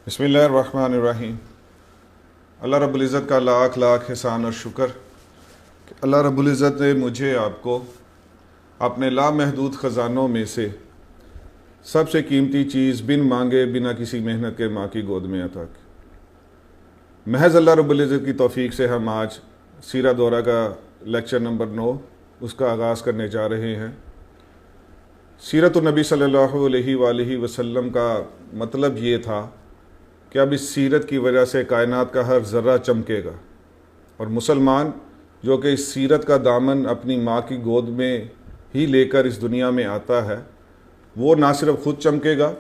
بسم اللہ الرحمن الرحیم۔ اللہ رب العزت کا لاکھ لاکھ احسان اور شکر کہ اللہ رب العزت نے مجھے آپ کو اپنے لامحدود خزانوں میں سے سب سے قیمتی چیز بن مانگے بنا کسی محنت کے ماں کی گود میں عطا کی۔ محض اللہ رب العزت کی توفیق سے ہم آج سیرہ دورہ کا لیکچر نمبر 9 اس کا آغاز کرنے جا رہے ہیں۔ سیرت النبی صلی اللہ علیہ وآلہ وسلم کا مطلب یہ تھا کہ اب اس سیرت کی وجہ سے کائنات کا ہر ذرہ چمکے گا، اور مسلمان جو کہ اس سیرت کا دامن اپنی ماں کی گود میں ہی لے کر اس دنیا میں آتا ہے، وہ نہ صرف خود چمکے گا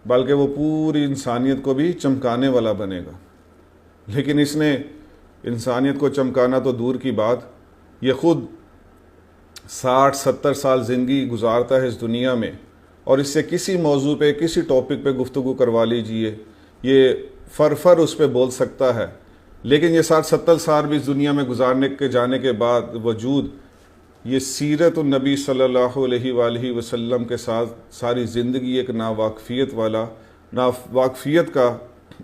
بلکہ وہ پوری انسانیت کو بھی چمکانے والا بنے گا۔ لیکن اس نے انسانیت کو چمکانا تو دور کی بات، یہ خود 60-70 سال زندگی گزارتا ہے اس دنیا میں، اور اس سے کسی موضوع پہ کسی ٹاپک پہ گفتگو کروا لیجئے، یہ فر اس پہ بول سکتا ہے، لیکن یہ 60-70 سال بھی اس دنیا میں گزارنے کے جانے کے بعد وجود یہ سیرت النبی صلی اللہ علیہ وآلہ وسلم کے ساتھ ساری زندگی ایک ناواقفیت کا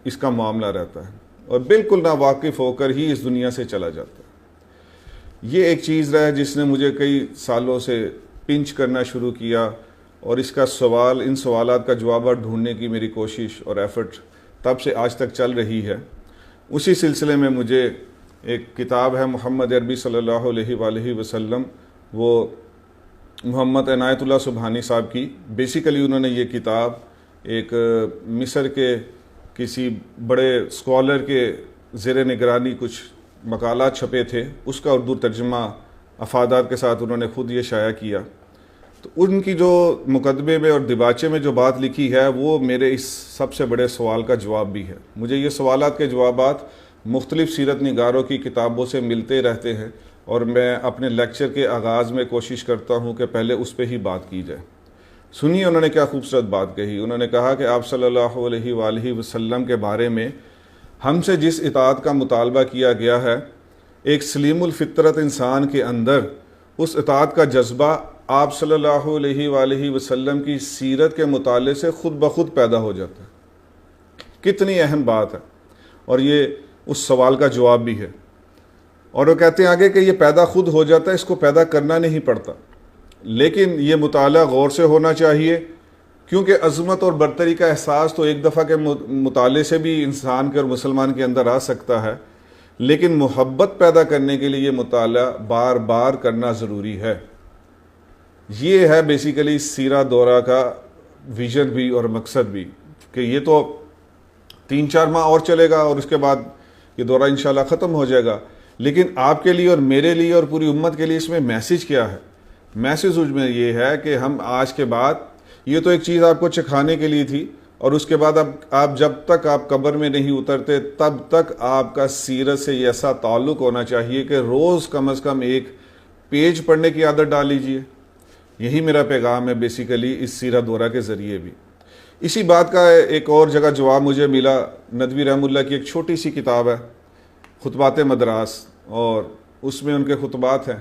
اس کا معاملہ رہتا ہے، اور بالکل ناواقف ہو کر ہی اس دنیا سے چلا جاتا ہے۔ یہ ایک چیز رہا جس نے مجھے کئی سالوں سے پنچ کرنا شروع کیا، اور اس کا ان سوالات کا جوابات ڈھونڈنے کی میری کوشش اور ایفرٹ تب سے آج تک چل رہی ہے۔ اسی سلسلے میں مجھے ایک کتاب ہے محمد عربی صلی اللہ علیہ وآلہ وسلم، وہ محمد عنایت اللہ سبحانی صاحب کی، بیسیکلی انہوں نے یہ کتاب ایک مصر کے کسی بڑے اسکالر کے زیر نگرانی کچھ مقالات چھپے تھے، اس کا اردو ترجمہ افادات کے ساتھ انہوں نے خود یہ شائع کیا۔ تو ان کی جو مقدمے میں اور دباچے میں جو بات لکھی ہے وہ میرے اس سب سے بڑے سوال کا جواب بھی ہے۔ مجھے یہ سوالات کے جوابات مختلف سیرت نگاروں کی کتابوں سے ملتے رہتے ہیں، اور میں اپنے لیکچر کے آغاز میں کوشش کرتا ہوں کہ پہلے اس پہ ہی بات کی جائے۔ سنیے انہوں نے کیا خوبصورت بات کہی۔ انہوں نے کہا کہ آپ صلی اللہ علیہ وآلہ وسلم کے بارے میں ہم سے جس اطاعت کا مطالبہ کیا گیا ہے، ایک سلیم الفطرت انسان کے اندر اس اطاعت کا جذبہ آپ صلی اللہ علیہ وآلہ وسلم کی سیرت کے مطالعے سے خود بخود پیدا ہو جاتا ہے۔ کتنی اہم بات ہے، اور یہ اس سوال کا جواب بھی ہے۔ اور وہ کہتے ہیں آگے کہ یہ پیدا خود ہو جاتا ہے، اس کو پیدا کرنا نہیں پڑتا، لیکن یہ مطالعہ غور سے ہونا چاہیے، کیونکہ عظمت اور برتری کا احساس تو ایک دفعہ کے مطالعے سے بھی انسان کے اور مسلمان کے اندر آ سکتا ہے، لیکن محبت پیدا کرنے کے لیے یہ مطالعہ بار بار کرنا ضروری ہے۔ یہ ہے بیسیکلی سیرہ دورہ کا ویژن بھی اور مقصد بھی، کہ یہ تو 3-4 ماہ اور چلے گا اور اس کے بعد یہ دورہ انشاءاللہ ختم ہو جائے گا، لیکن آپ کے لیے اور میرے لیے اور پوری امت کے لیے اس میں میسیج کیا ہے؟ میسیج میں یہ ہے کہ ہم آج کے بعد، یہ تو ایک چیز آپ کو چکھانے کے لیے تھی، اور اس کے بعد آپ جب تک آپ قبر میں نہیں اترتے تب تک آپ کا سیرت سے ایسا تعلق ہونا چاہیے کہ روز کم از کم ایک پیج پڑھنے کی عادت ڈال لیجئے۔ یہی میرا پیغام ہے بیسیکلی اس سیرہ دورہ کے ذریعے بھی۔ اسی بات کا ایک اور جگہ جواب مجھے ملا، ندوی رحمہ اللہ کی ایک چھوٹی سی کتاب ہے خطبات مدراس، اور اس میں ان کے خطبات ہیں۔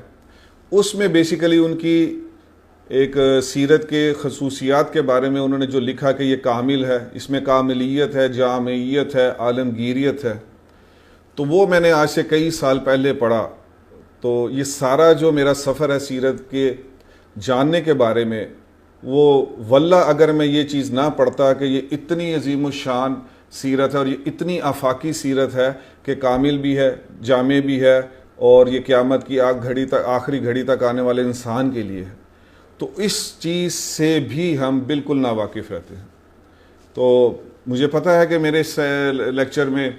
اس میں بیسیکلی ان کی ایک سیرت کے خصوصیات کے بارے میں انہوں نے جو لکھا کہ یہ کامل ہے، اس میں کاملیت ہے، جامعیت ہے، عالمگیریت ہے۔ تو وہ میں نے آج سے کئی سال پہلے پڑھا۔ تو یہ سارا جو میرا سفر ہے سیرت کے جاننے کے بارے میں، وہ واللہ اگر میں یہ چیز نہ پڑھتا کہ یہ اتنی عظیم الشان سیرت ہے، اور یہ اتنی آفاقی سیرت ہے کہ کامل بھی ہے، جامع بھی ہے، اور یہ قیامت کی آخری گھڑی تک آنے والے انسان کے لیے ہے، تو اس چیز سے بھی ہم بالکل ناواقف رہتے ہیں۔ تو مجھے پتہ ہے کہ میرے اس لیکچر میں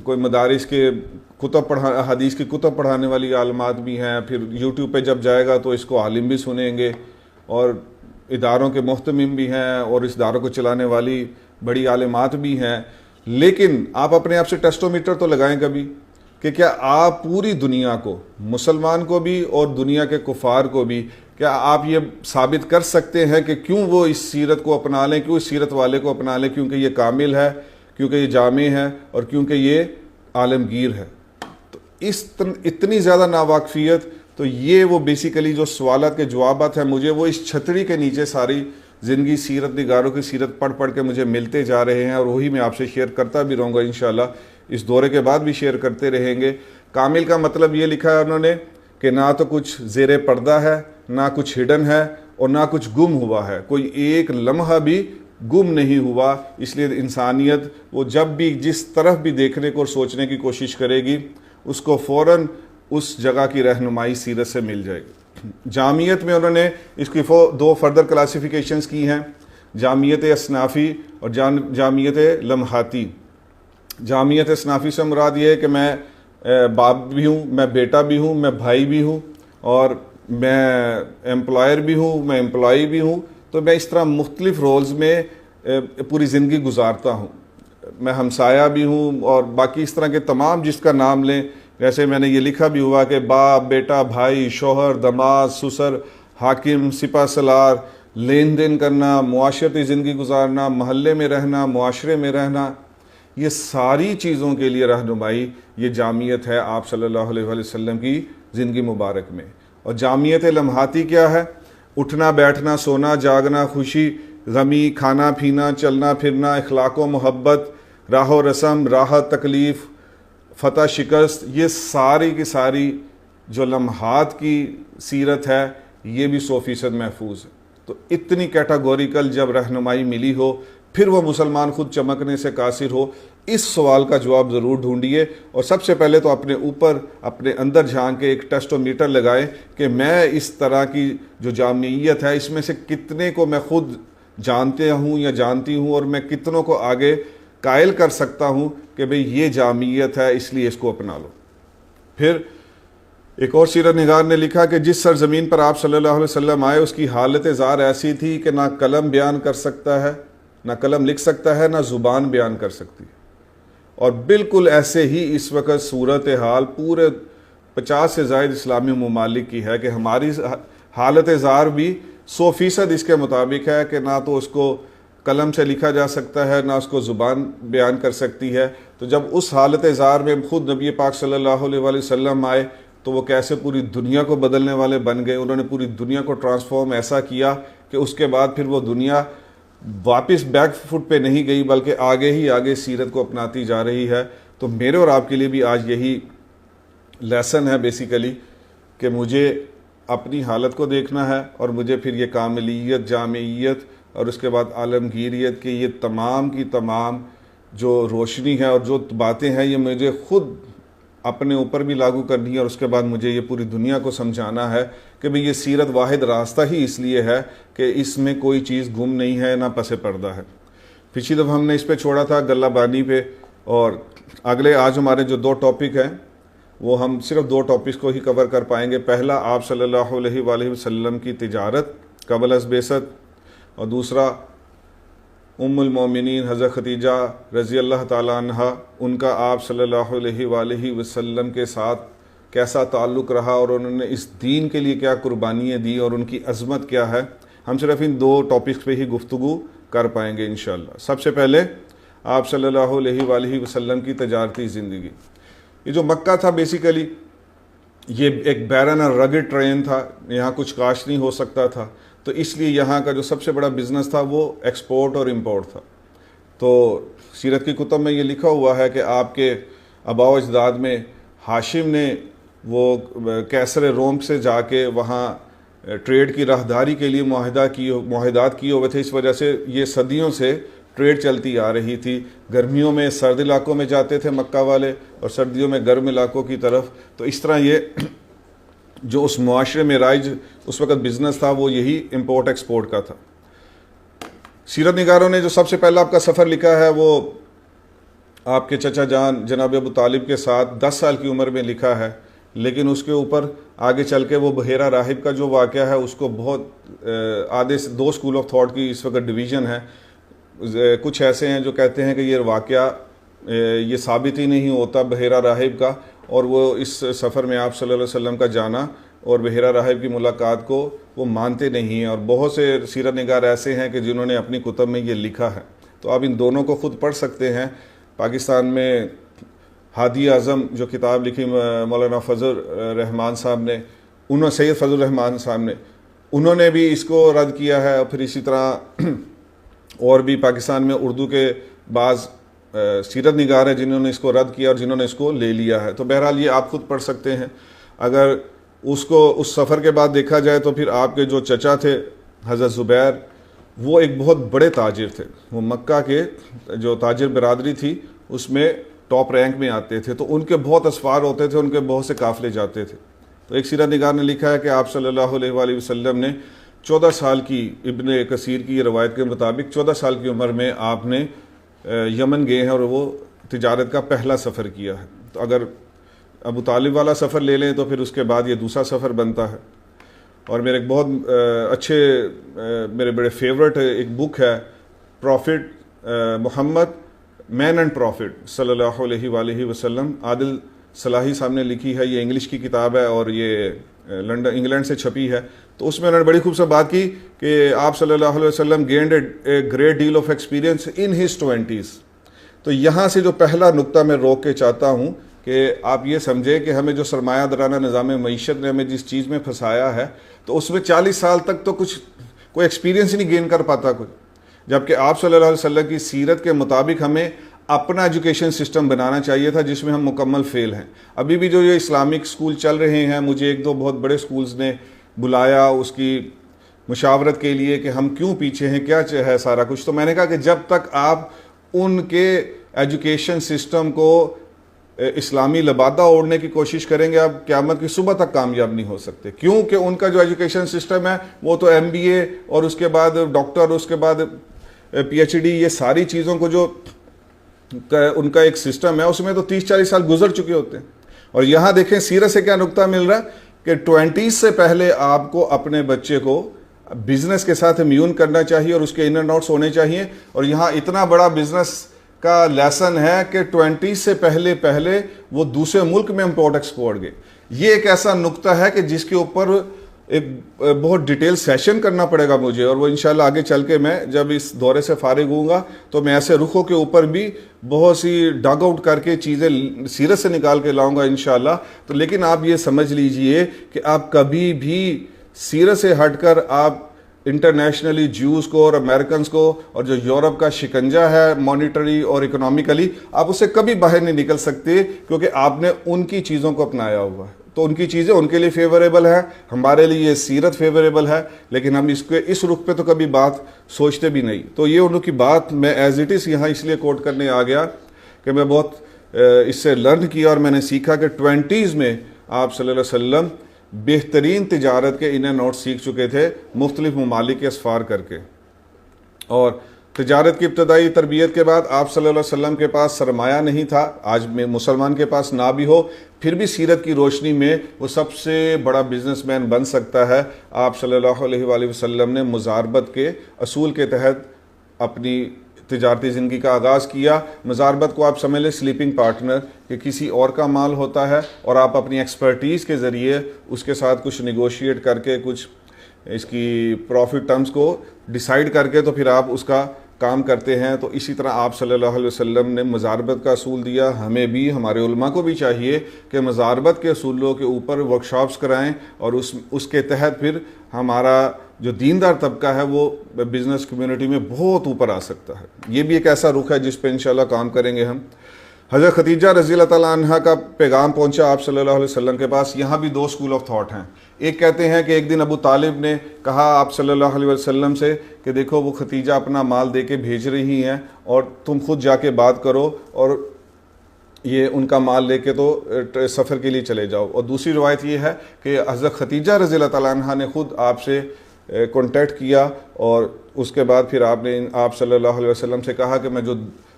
کوئی مدارس کے حدیث کی کتب پڑھانے والی عالمات بھی ہیں، پھر یوٹیوب پہ جب جائے گا تو اس کو عالم بھی سنیں گے، اور اداروں کے محتمم بھی ہیں، اور اس اداروں کو چلانے والی بڑی عالمات بھی ہیں۔ لیکن آپ اپنے آپ سے ٹیسٹومیٹر تو لگائیں کبھی کہ کیا آپ پوری دنیا کو، مسلمان کو بھی اور دنیا کے کفار کو بھی، کیا آپ یہ ثابت کر سکتے ہیں کہ کیوں وہ اس سیرت کو اپنا لیں، کیوں اس سیرت والے کو اپنا لیں؟ کیونکہ یہ کامل ہے، کیونکہ یہ جامع ہے، اور کیونکہ یہ عالمگیر ہے۔ تو اتنی زیادہ ناواقفیت، تو یہ وہ بیسیکلی جو سوالات کے جوابات ہیں، مجھے وہ اس چھتری کے نیچے ساری زندگی سیرت نگاروں کی سیرت پڑھ پڑھ کے مجھے ملتے جا رہے ہیں، اور وہی میں آپ سے شیئر کرتا بھی رہوں گا انشاءاللہ، اس دورے کے بعد بھی شیئر کرتے رہیں گے۔ کامل کا مطلب یہ لکھا ہے انہوں نے کہ نہ تو کچھ زیر پردہ ہے، نہ کچھ ہڈن ہے، اور نہ کچھ گم ہوا ہے، کوئی ایک لمحہ بھی گم نہیں ہوا۔ اس لیے انسانیت وہ جب بھی جس طرف بھی دیکھنے کو اور سوچنے کی کوشش کرے گی، اس کو فوراً اس جگہ کی رہنمائی سیرت سے مل جائے گی۔ جامعیت میں انہوں نے اس کی دو فردر کلاسیفیکیشنز کی ہیں، جامعیت اصنافی اور جامعیت لمحاتی۔ جامعیت اصنافی سے مراد یہ ہے کہ میں باپ بھی ہوں، میں بیٹا بھی ہوں، میں بھائی بھی ہوں، اور میں امپلائر بھی ہوں، میں امپلائی بھی ہوں، تو میں اس طرح مختلف رولز میں پوری زندگی گزارتا ہوں۔ میں ہمسایہ بھی ہوں، اور باقی اس طرح کے تمام جس کا نام لیں، جیسے میں نے یہ لکھا بھی ہوا کہ باپ، بیٹا، بھائی، شوہر، داماد، سسر، حاکم، سپہ سالار، لین دین کرنا، معاشرتی زندگی گزارنا، محلے میں رہنا، معاشرے میں رہنا، یہ ساری چیزوں کے لیے رہنمائی یہ جامعیت ہے آپ صلی اللہ علیہ وآلہ وسلم کی زندگی مبارک میں۔ اور جامعیت لمحاتی کیا ہے؟ اٹھنا، بیٹھنا، سونا، جاگنا، خوشی، غمی، کھانا پینا، چلنا پھرنا، اخلاق و محبت، راہ و رسم، راحت، تکلیف، فتح شکست، یہ ساری کی ساری جو لمحات کی سیرت ہے یہ بھی 100% محفوظ ہے۔ تو اتنی کیٹاگوریکل جب رہنمائی ملی ہو، پھر وہ مسلمان خود چمکنے سے قاصر ہو، اس سوال کا جواب ضرور ڈھونڈیے، اور سب سے پہلے تو اپنے اوپر، اپنے اندر جھانک کے ایک ٹیسٹو میٹر لگائیں کہ میں اس طرح کی جو جامعیت ہے اس میں سے کتنے کو میں خود جانتے ہوں یا جانتی ہوں، اور میں کتنوں کو آگے قائل کر سکتا ہوں کہ بھئی یہ جامعیت ہے، اس لیے اس کو اپنا لو۔ پھر ایک اور سیرت نگار نے لکھا کہ جس سرزمین پر آپ صلی اللہ علیہ وسلم آئے اس کی حالت زار ایسی تھی کہ نہ قلم بیان کر سکتا ہے، نہ قلم لکھ سکتا ہے، نہ زبان بیان کر سکتی ہے۔ اور بالکل ایسے ہی اس وقت صورتحال پورے 50 سے زائد اسلامی ممالک کی ہے کہ ہماری حالت زار بھی 100% اس کے مطابق ہے کہ نہ تو اس کو قلم سے لکھا جا سکتا ہے، نہ اس کو زبان بیان کر سکتی ہے۔ تو جب اس حالت زار میں خود نبی پاک صلی اللہ علیہ وآلہ وسلم آئے تو وہ کیسے پوری دنیا کو بدلنے والے بن گئے، انہوں نے پوری دنیا کو ٹرانسفارم ایسا کیا کہ اس کے بعد پھر وہ دنیا واپس بیک فٹ پہ نہیں گئی بلکہ آگے ہی آگے سیرت کو اپناتی جا رہی ہے۔ تو میرے اور آپ کے لیے بھی آج یہی لیسن ہے بیسیکلی کہ مجھے اپنی حالت کو دیکھنا ہے، اور مجھے پھر یہ کاملیت، جامعیت اور اس کے بعد عالمگیریت کی یہ تمام کی تمام جو روشنی ہے اور جو باتیں ہیں یہ مجھے خود اپنے اوپر بھی لاگو کرنی ہے، اور اس کے بعد مجھے یہ پوری دنیا کو سمجھانا ہے کہ بھئی یہ سیرت واحد راستہ ہی اس لیے ہے کہ اس میں کوئی چیز گم نہیں ہے، نہ پس پردہ ہے۔ پچھلی دفعہ ہم نے اس پہ چھوڑا تھا گلہ بانی پہ، اور اگلے آج ہمارے جو 2 ٹاپک ہیں وہ ہم صرف 2 ٹاپکس کو ہی کور کر پائیں گے۔ پہلا آپ صلی اللہ علیہ وآلہ وسلم کی تجارت قبل از بعثت، اور دوسرا ام المومنین حضرت خدیجہ رضی اللہ تعالیٰ عنہ، ان کا آپ صلی اللہ علیہ وآلہ وسلم کے ساتھ کیسا تعلق رہا، اور انہوں نے اس دین کے لیے کیا قربانیاں دی، اور ان کی عظمت کیا ہے۔ ہم صرف ان 2 ٹاپکس پہ ہی گفتگو کر پائیں گے انشاءاللہ۔ سب سے پہلے آپ صلی اللہ علیہ وآلہ وسلم کی تجارتی زندگی۔ یہ جو مکہ تھا بیسیکلی یہ ایک بیرن اور رگڈ ٹرین تھا، یہاں کچھ کاشت نہیں ہو سکتا تھا، تو اس لیے یہاں کا جو سب سے بڑا بزنس تھا وہ ایکسپورٹ اور امپورٹ تھا۔ تو سیرت کی کتب میں یہ لکھا ہوا ہے کہ آپ کے آباء و اجداد میں ہاشم نے وہ کیسر روم سے جا کے وہاں ٹریڈ کی راہداری کے لیے معاہدات کیے ہوئے تھے، اس وجہ سے یہ صدیوں سے ٹریڈ چلتی آ رہی تھی۔ گرمیوں میں سرد علاقوں میں جاتے تھے مکہ والے، اور سردیوں میں گرم علاقوں کی طرف۔ تو اس طرح یہ جو اس معاشرے میں رائج اس وقت بزنس تھا وہ یہی امپورٹ ایکسپورٹ کا تھا۔ سیرت نگاروں نے جو سب سے پہلا آپ کا سفر لکھا ہے وہ آپ کے چچا جان جناب ابو طالب کے ساتھ 10 سال کی عمر میں لکھا ہے، لیکن اس کے اوپر آگے چل کے وہ بحیرہ راہب کا جو واقعہ ہے اس کو بہت آدھے 2 اسکول آف تھاٹ کی اس وقت ڈویژن ہے۔ کچھ ایسے ہیں جو کہتے ہیں کہ یہ واقعہ یہ ثابت ہی نہیں ہوتا بحیرہ راہب کا، اور وہ اس سفر میں آپ صلی اللہ علیہ وسلم کا جانا اور بحیرہ راہب کی ملاقات کو وہ مانتے نہیں ہیں، اور بہت سے سیرت نگار ایسے ہیں کہ جنہوں نے اپنی کتب میں یہ لکھا ہے۔ تو آپ ان دونوں کو خود پڑھ سکتے ہیں۔ پاکستان میں ہادی اعظم جو کتاب لکھی مولانا فضل الرحمان صاحب نے، انہوں سید فضل الرحمان صاحب نے، انہوں نے بھی اس کو رد کیا ہے. پھر اسی طرح اور بھی پاکستان میں اردو کے بعض سیرت نگار ہیں جنہوں نے اس کو رد کیا اور جنہوں نے اس کو لے لیا ہے. تو بہرحال یہ آپ خود پڑھ سکتے ہیں. اگر اس کو اس سفر کے بعد دیکھا جائے تو پھر آپ کے جو چچا تھے حضرت زبیر، وہ ایک بہت بڑے تاجر تھے. وہ مکہ کے جو تاجر برادری تھی اس میں ٹاپ رینک میں آتے تھے. تو ان کے بہت اسفار ہوتے تھے، ان کے بہت سے قافلے جاتے تھے. تو ایک سیرت نگار نے لکھا ہے کہ آپ صلی اللہ علیہ وآلہ وسلم نے 14 سال کی، ابن کثیر کی یہ روایت کے مطابق 14 سال کی عمر میں آپ نے یمن گئے ہیں اور وہ تجارت کا پہلا سفر کیا ہے. تو اگر ابو طالب والا سفر لے لیں تو پھر اس کے بعد یہ دوسرا سفر بنتا ہے. اور میرے ایک بہت اچھے، میرے بڑے فیورٹ ایک بک ہے prophet Muhammad man and prophet صلی اللہ علیہ وآلہ وسلم، عادل صلاحی صاحب نے لکھی ہے. یہ انگلش کی کتاب ہے اور یہ لنڈن انگلینڈ سے چھپی ہے. تو اس میں انہوں نے بڑی خوبصورت بات کی کہ آپ صلی اللہ علیہ وسلم gained a great deal of experience in his 20s. تو یہاں سے جو پہلا نقطہ میں روک کے چاہتا ہوں کہ آپ یہ سمجھیں کہ ہمیں جو سرمایہ دارانہ نظام معیشت نے ہمیں جس چیز میں پھنسایا ہے، تو اس میں 40 سال تک تو کوئی ایکسپیرینس ہی نہیں گین کر پاتا کوئی. جبکہ آپ صلی اللہ علیہ وسلم کی سیرت کے مطابق ہمیں اپنا ایجوکیشن سسٹم بنانا چاہیے تھا جس میں ہم مکمل فیل ہیں. ابھی بھی جو یہ اسلامک سکول چل رہے ہیں، مجھے ایک دو بہت بڑے سکولز نے بلایا اس کی مشاورت کے لیے کہ ہم کیوں پیچھے ہیں، کیا ہے سارا کچھ. تو میں نے کہا کہ جب تک آپ ان کے ایجوکیشن سسٹم کو اسلامی لبادہ اوڑھنے کی کوشش کریں گے، آپ قیامت کی صبح تک کامیاب نہیں ہو سکتے. کیونکہ ان کا جو ایجوکیشن سسٹم ہے وہ تو MBA اور اس کے بعد ڈاکٹر، اس کے بعد PhD، یہ ساری چیزوں کو جو ان کا ایک سسٹم ہے اس میں تو 30-40 سال گزر چکے ہوتے ہیں. اور یہاں دیکھیں سیرت سے کیا نقطہ مل رہا ہے کہ 20s سے پہلے آپ کو اپنے بچے کو بزنس کے ساتھ امیون کرنا چاہیے اور اس کے ان اینڈ آؤٹس ہونے چاہیے. اور یہاں اتنا بڑا بزنس کا لیسن ہے کہ 20s سے پہلے وہ دوسرے ملک میں امپورٹ ایکسپورٹ گئے. یہ ایک ایسا نقطہ ہے کہ جس کے اوپر ایک بہت ڈیٹیل سیشن کرنا پڑے گا مجھے، اور وہ انشاءاللہ آگے چل کے میں جب اس دورے سے فارغ ہوں گا تو میں ایسے رخوں کے اوپر بھی بہت سی ڈگ آؤٹ کر کے چیزیں سیرت سے نکال کے لاؤں گا انشاءاللہ. تو لیکن آپ یہ سمجھ لیجئے کہ آپ کبھی بھی سیرت سے ہٹ کر آپ انٹرنیشنلی جیوز کو اور امریکنز کو اور جو یورپ کا شکنجہ ہے مانیٹری اور اکنامیکلی، آپ اسے کبھی باہر نہیں نکل سکتے کیونکہ آپ نے ان کی چیزوں کو اپنایا ہوا ہے. تو ان کی چیزیں ان کے لیے فیوریبل ہیں، ہمارے لیے یہ سیرت فیوریبل ہے، لیکن ہم اس رخ پہ تو کبھی بات سوچتے بھی نہیں. تو یہ ان کی بات میں ایز اٹ از یہاں اس لیے کوٹ کرنے آ گیا کہ میں بہت اس سے لرن کیا اور میں نے سیکھا کہ 20s میں آپ صلی اللہ علیہ وسلم بہترین تجارت کے ان اینڈ آؤٹ سیکھ چکے تھے مختلف ممالک کے اسفار کر کے. اور تجارت کی ابتدائی تربیت کے بعد آپ صلی اللہ علیہ وسلم کے پاس سرمایہ نہیں تھا. آج میں مسلمان کے پاس نہ بھی ہو پھر بھی سیرت کی روشنی میں وہ سب سے بڑا بزنس مین بن سکتا ہے. آپ صلی اللہ علیہ وآلہ وسلم نے مزاربت کے اصول کے تحت اپنی تجارتی زندگی کا آغاز کیا. مزاربت کو آپ سمجھ لیں سلیپنگ پارٹنر، کہ کسی اور کا مال ہوتا ہے اور آپ اپنی ایکسپرٹیز کے ذریعے اس کے ساتھ کچھ نیگوشیٹ کر کے کچھ اس کی پروفٹ ٹرمز کو ڈیسائیڈ کر کے تو پھر آپ اس کا کام کرتے ہیں. تو اسی طرح آپ صلی اللہ علیہ وسلم نے مزاربت کا اصول دیا. ہمیں بھی، ہمارے علماء کو بھی چاہیے کہ مزاربت کے اصولوں کے اوپر ورکشاپس کرائیں اور اس کے تحت پھر ہمارا جو دیندار طبقہ ہے وہ بزنس کمیونٹی میں بہت اوپر آ سکتا ہے. یہ بھی ایک ایسا رخ ہے جس پہ انشاءاللہ کام کریں گے ہم. حضرت خدیجہ رضی اللہ تعالیٰ عنہ کا پیغام پہنچا آپ صلی اللہ علیہ وسلم کے پاس. یہاں بھی 2 اسکول آف تھاٹ ہیں. ایک کہتے ہیں کہ ایک دن ابو طالب نے کہا آپ صلی اللہ علیہ وسلم سے کہ دیکھو وہ ختیجہ اپنا مال دے کے بھیج رہی ہیں اور تم خود جا کے بات کرو اور یہ ان کا مال لے کے تو سفر کے لیے چلے جاؤ. اور دوسری روایت یہ ہے کہ حضرت خدیجہ رضی اللہ تعالیٰ عنہ نے خود آپ سے کانٹیکٹ کیا اور اس کے بعد پھر آپ صلی اللہ علیہ وسلم سے کہا کہ میں جو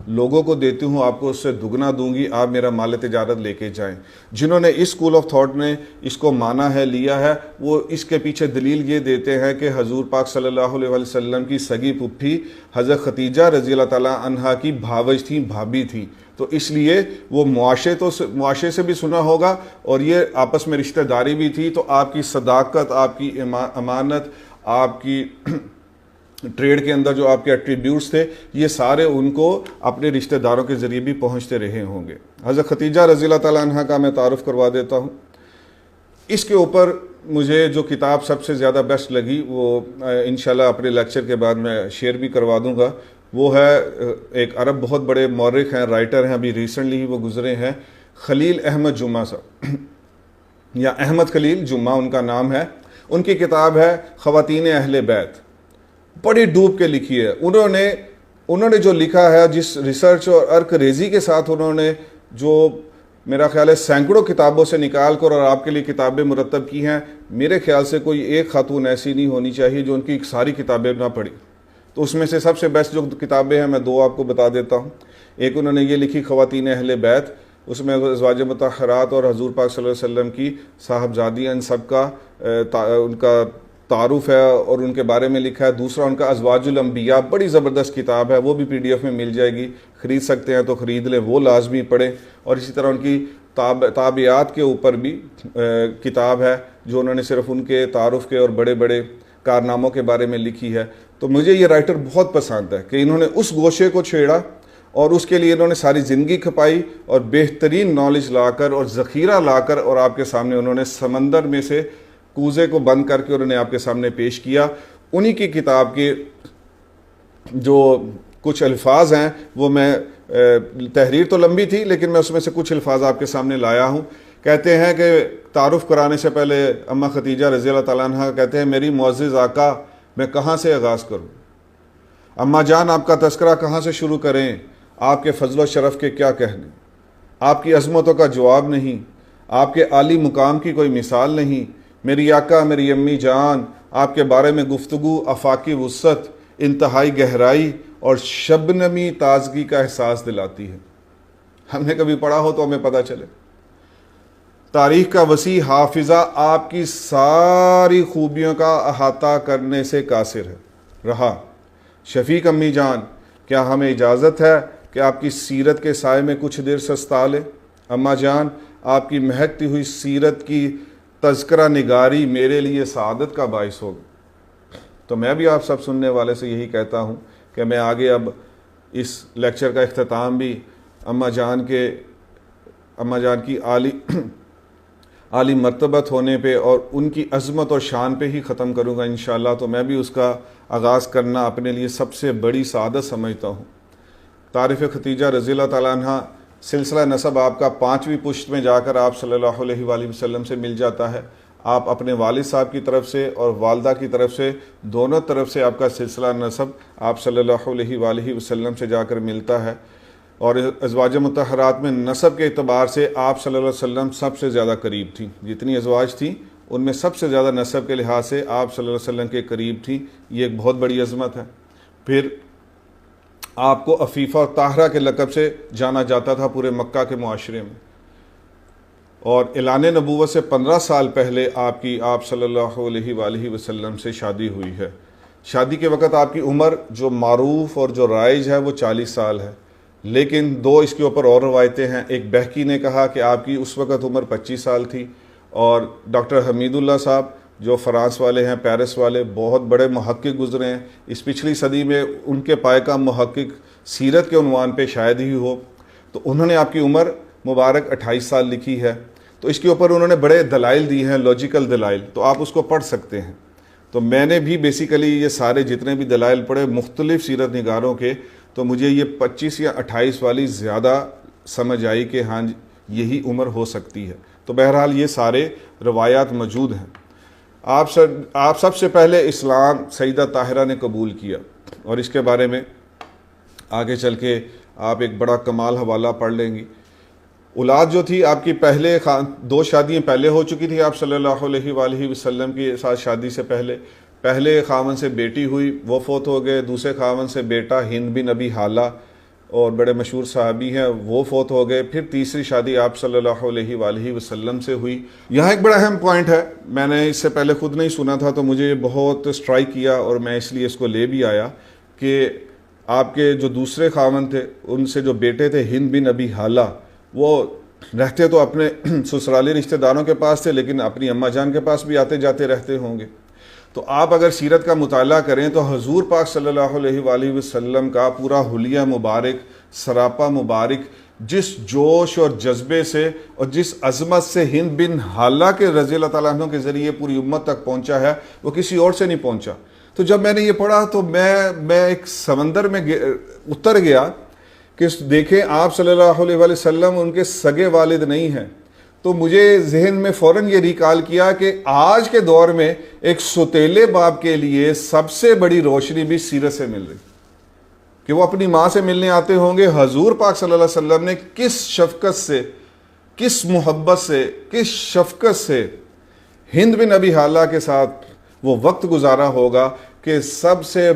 لوگوں کو دیتی ہوں آپ کو اس سے دگنا دوں گی، آپ میرا مال تجارت لے کے جائیں. جنہوں نے اس اسکول آف تھاٹ نے اس کو مانا ہے، لیا ہے، وہ اس کے پیچھے دلیل یہ دیتے ہیں کہ حضور پاک صلی اللہ علیہ وسلم کی سگی پھپھی حضرت خدیجہ رضی اللہ تعالیٰ عنہا کی بھاوج تھیں، بھابھی تھیں. تو اس لیے وہ معاشرے سے بھی سنا ہوگا اور یہ آپس میں رشتہ داری بھی تھی. تو آپ کی صداقت، آپ کی امانت، آپ کی ٹریڈ کے اندر جو آپ کے ایٹریبیوٹس تھے یہ سارے ان کو اپنے رشتہ داروں کے ذریعے بھی پہنچتے رہے ہوں گے. حضرت خدیجہ رضی اللہ تعالیٰ عنہ کا میں تعارف کروا دیتا ہوں. اس کے اوپر مجھے جو کتاب سب سے زیادہ بیسٹ لگی وہ انشاءاللہ اپنے لیکچر کے بعد میں شیئر بھی کروا دوں گا، وہ ہے ایک عرب بہت بڑے مورخ ہیں، رائٹر ہیں، ابھی ریسنٹلی ہی وہ گزرے ہیں، خلیل احمد جمعہ صاحب یا احمد خلیل جمعہ ان کا نام ہے. ان کی کتاب ہے خواتین اہل بیت، بڑی ڈوب کے لکھی ہے. انہوں نے جو لکھا ہے، جس ریسرچ اور ارک ریزی کے ساتھ انہوں نے جو میرا خیال ہے سینکڑوں کتابوں سے نکال کر اور آپ کے لیے کتابیں مرتب کی ہیں، میرے خیال سے کوئی ایک خاتون ایسی نہیں ہونی چاہیے جو ان کی ساری کتابیں نہ پڑھی. تو اس میں سے سب سے بیسٹ جو کتابیں ہیں میں دو آپ کو بتا دیتا ہوں. ایک انہوں نے یہ لکھی خواتین اہل بیت، اس میں ازواج مطہرات اور حضور پاک صلی اللہ علیہ وسلم کی صاحبزادیاں ان سب کا ان کا تعارف ہے اور ان کے بارے میں لکھا ہے. دوسرا ان کا ازواج الانبیاء، بڑی زبردست کتاب ہے، وہ بھی PDF میں مل جائے گی، خرید سکتے ہیں تو خرید لیں، وہ لازمی پڑھیں. اور اسی طرح ان کی تابعات کے اوپر بھی کتاب ہے جو انہوں نے صرف ان کے تعارف کے اور بڑے بڑے کارناموں کے بارے میں لکھی ہے. تو مجھے یہ رائٹر بہت پسند ہے کہ انہوں نے اس گوشے کو چھیڑا اور اس کے لیے انہوں نے ساری زندگی کھپائی اور بہترین نالج لا کر اور ذخیرہ لا کر اور آپ کے سامنے انہوں نے سمندر میں سے کوزے کو بند کر کے انہوں نے آپ کے سامنے پیش کیا. انہی کی کتاب کے جو کچھ الفاظ ہیں وہ میں تحریر تو لمبی تھی لیکن میں اس میں سے کچھ الفاظ آپ کے سامنے لایا ہوں. کہتے ہیں کہ تعارف کرانے سے پہلے اماں ختیجہ رضی اللہ تعالیٰ عنہ کہتے ہیں میری معزز آقا میں کہاں سے آغاز کروں، اماں جان آپ کا تذکرہ کہاں سے شروع کریں، آپ کے فضل و شرف کے کیا کہنے، آپ کی عظمتوں کا جواب نہیں، آپ کے عالی مقام کی کوئی مثال نہیں. میری آقا میری امی جان آپ کے بارے میں گفتگو آفاقی وسعت، انتہائی گہرائی اور شبنمی تازگی کا احساس دلاتی ہے. ہم نے کبھی پڑھا ہو تو ہمیں پتہ چلے. تاریخ کا وسیع حافظہ آپ کی ساری خوبیوں کا احاطہ کرنے سے قاصر ہے رہا. شفیق امی جان کیا ہمیں اجازت ہے کہ آپ کی سیرت کے سائے میں کچھ دیر سستا لیں؟ اماں جان آپ کی مہکتی ہوئی سیرت کی تذکرہ نگاری میرے لیے سعادت کا باعث ہوگا. تو میں بھی آپ سب سننے والے سے یہی کہتا ہوں کہ میں آگے اب اس لیکچر کا اختتام بھی اماں جان کی عالی مرتبت ہونے پہ اور ان کی عظمت اور شان پہ ہی ختم کروں گا انشاءاللہ. تو میں بھی اس کا آغاز کرنا اپنے لیے سب سے بڑی سعادت سمجھتا ہوں. تعریف ختیجہ رضی اللہ تعالیٰ عنہ سلسلہ نسب آپ کا 5ویں پشت میں جا کر آپ صلی اللہ علیہ وآلہ وسلم سے مل جاتا ہے. آپ اپنے والد صاحب کی طرف سے اور والدہ کی طرف سے دونوں طرف سے آپ کا سلسلہ نسب آپ صلی اللہ علیہ وآلہ وسلم سے جا کر ملتا ہے. اور ازواج مطہرات میں نسب کے اعتبار سے آپ صلی اللہ علیہ وسلم سب سے زیادہ قریب تھیں. جتنی ازواج تھیں ان میں سب سے زیادہ نسب کے لحاظ سے آپ صلی اللہ علیہ وسلم کے قریب تھیں. یہ ایک بہت بڑی عظمت ہے. پھر آپ کو عفیفہ اور طاہرہ کے لقب سے جانا جاتا تھا پورے مکہ کے معاشرے میں. اور اعلان نبوت سے 15 سال پہلے آپ صلی اللہ علیہ وآلہ وسلم سے شادی ہوئی ہے. شادی کے وقت آپ کی عمر جو معروف اور جو رائج ہے وہ 40 سال ہے. لیکن دو اس کے اوپر اور روایتیں ہیں. ایک بہقی نے کہا کہ آپ کی اس وقت عمر 25 سال تھی، اور ڈاکٹر حمید اللہ صاحب جو فرانس والے ہیں، پیرس والے، بہت بڑے محقق گزرے ہیں اس پچھلی صدی میں، ان کے پائے کا محقق سیرت کے عنوان پہ شاید ہی ہو. تو انہوں نے آپ کی عمر مبارک 28 سال لکھی ہے. تو اس کے اوپر انہوں نے بڑے دلائل دی ہیں، لاجیکل دلائل، تو آپ اس کو پڑھ سکتے ہیں. تو میں نے بھی بیسیکلی یہ سارے جتنے بھی دلائل پڑھے مختلف سیرت نگاروں کے، تو مجھے یہ 25 یا 28 والی زیادہ سمجھ آئی کہ ہاں یہی عمر ہو سکتی ہے. تو بہرحال یہ سارے روایات موجود ہیں. آپ سب سے پہلے اسلام سیدہ طاہرہ نے قبول کیا، اور اس کے بارے میں آگے چل کے آپ ایک بڑا کمال حوالہ پڑھ لیں گی. اولاد جو تھی آپ کی پہلے 2 شادیاں پہلے ہو چکی تھی آپ صلی اللہ علیہ وآلہ وسلم کی ساتھ شادی سے پہلے خاون سے بیٹی ہوئی، وہ فوت ہو گئے. دوسرے خاون سے بیٹا ہند بن ابی حالہ اور بڑے مشہور صحابی ہیں، وہ فوت ہو گئے. پھر تیسری شادی آپ صلی اللہ علیہ وآلہ وسلم سے ہوئی. یہاں ایک بڑا اہم پوائنٹ ہے، میں نے اس سے پہلے خود نہیں سنا تھا تو مجھے بہت اسٹرائک کیا اور میں اس لیے اس کو لے بھی آیا کہ آپ کے جو دوسرے خاون تھے ان سے جو بیٹے تھے ہند بن ابی حالہ، وہ رہتے تو اپنے سسرالی رشتہ داروں کے پاس تھے لیکن اپنی اماں جان کے پاس بھی آتے جاتے رہتے ہوں گے. تو آپ اگر سیرت کا مطالعہ کریں تو حضور پاک صلی اللہ علیہ وآلہ وسلم کا پورا حلیہ مبارک، سراپا مبارک جس جوش اور جذبے سے اور جس عظمت سے ہند بن حالہ کے رضی اللہ تعالیٰ عنہ کے ذریعے پوری امت تک پہنچا ہے وہ کسی اور سے نہیں پہنچا. تو جب میں نے یہ پڑھا تو میں ایک سمندر میں اتر گیا کہ دیکھیں آپ صلی اللہ علیہ وسلم ان کے سگے والد نہیں ہیں. تو مجھے ذہن میں فوراً یہ ریکال کیا کہ آج کے دور میں ایک ستیلے باپ کے لیے سب سے بڑی روشنی بھی سیرت سے مل رہی کہ وہ اپنی ماں سے ملنے آتے ہوں گے. حضور پاک صلی اللہ علیہ وسلم نے کس شفقت سے، کس محبت سے، کس شفقت سے ہند بن ابی حالہ کے ساتھ وہ وقت گزارا ہوگا کہ سب سے